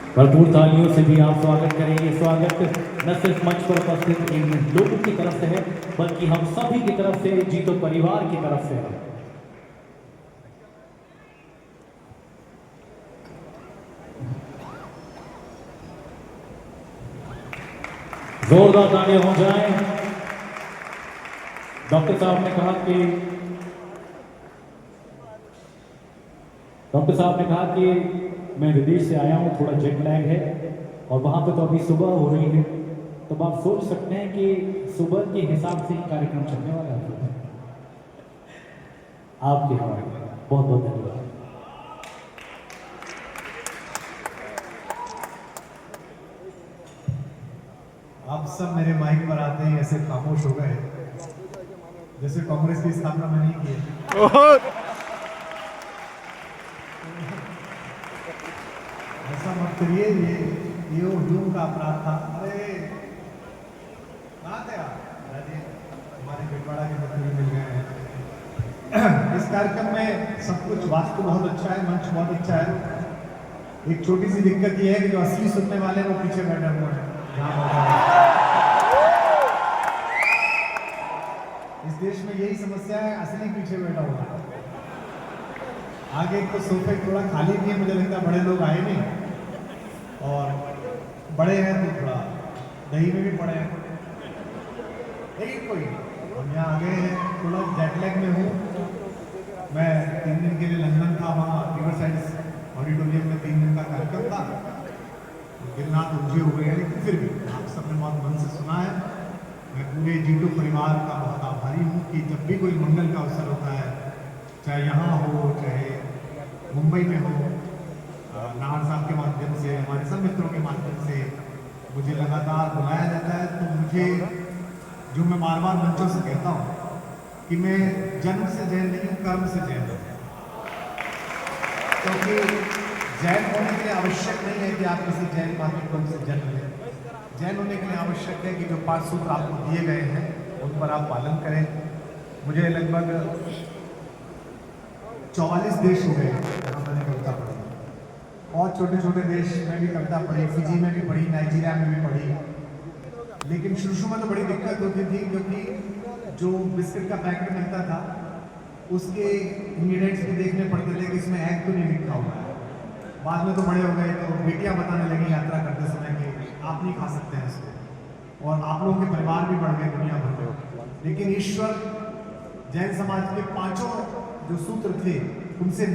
भरपूर तालियों से भी आप स्वागत करेंगे। स्वागत न सिर्फ मंच पर उपस्थित इन लोगों की तरफ से है, बल्कि हम सभी की तरफ से, जीतो परिवार की तरफ से है। जोरदार तालियां हो जाएं। डॉक्टर साहब ने कहा कि मैं विदेश से आया हूं, थोड़ा जेट लैग है और वहां पे तो अभी सुबह हो रही है, तो आप सोच सकते हैं कि सुबह के हिसाब से ही कार्यक्रम चलने वाला है। आपके हमारे बहुत बहुत धन्यवाद। आप सब मेरे माइक पर आते ही ऐसे खामोश हो गए जैसे कांग्रेस की स्थापना में नहीं की। ऐसा मत करिए, ये हुजूम का अपराध था। अरे कहाँ थे आप? हमारे बिटवाड़ा के मित्र भी मिल गए हैं। इस कार्यक्रम में सब कुछ वास्तु बहुत अच्छा है, मंच बहुत अच्छा है। एक छोटी सी दिक्कत ये है कि जो असली सुनने वाले हैं वो पीछे बैठे हुए हैं। इस देश में यही समस्या है, असली पीछे बैठा हुआ है। आगे एक तो सोफे थोड़ा खाली भी है, मुझे लगता है बड़े लोग आए नहीं, और बड़े हैं तो थोड़ा दही में भी पड़े हैं। लेकिन कोई हम यहाँ आ गए हैं, थोड़ा जेट लैग में हूँ मैं। 3 दिन के लिए लंदन था, वहाँ रिवर साइड ऑडिटोरियम में 3 दिन का कार्यक्रम था। गिरनाथ उलझे हुए हैं, लेकिन फिर भी आप सबने बहुत मन से सुना है। मैं पूरे जीटू परिवार का बहुत आभारी हूँ कि जब भी कोई मंगल का अवसर होता है, चाहे यहाँ हो चाहे मुंबई में हो, नाहर साहब के माध्यम से, हमारे सब मित्रों के माध्यम से मुझे लगातार बुलाया जाता है। तो मुझे, जो मैं बार बार मंचों से कहता हूँ कि मैं जन्म से जैन नहीं हूँ, कर्म से जैन हूँ। क्योंकि जैन होने के लिए आवश्यक नहीं है कि आप किसी जैन मातृकुल से जन्म लें। जैन होने के लिए आवश्यक है कि जो 5 सूत्र आपको दिए गए हैं उन पर आप पालन करें। मुझे लगभग 44 देश हो गए जहाँ मैंने कविता पढ़ी, और छोटे छोटे देश में भी कविता पढ़ी, फिजी में भी पढ़ी, नाइजीरिया में भी पढ़ी। लेकिन शुरू में तो बड़ी दिक्कत होती थी, क्योंकि जो बिस्किट का पैकेट मिलता था उसके इंग्रेडिएंट्स भी देखने पड़ते थे कि इसमें एग तो नहीं लिखा हुआ है। बाद में तो बड़े हो गए तो बेटियां बताने लगी यात्रा करते समय कि आप नहीं खा सकते हैं इसको, और आप लोगों के परिवार भी बढ़ गए दुनिया भर में। लेकिन ईश्वर जैन समाज के 5 जो सूत्र थे उनसे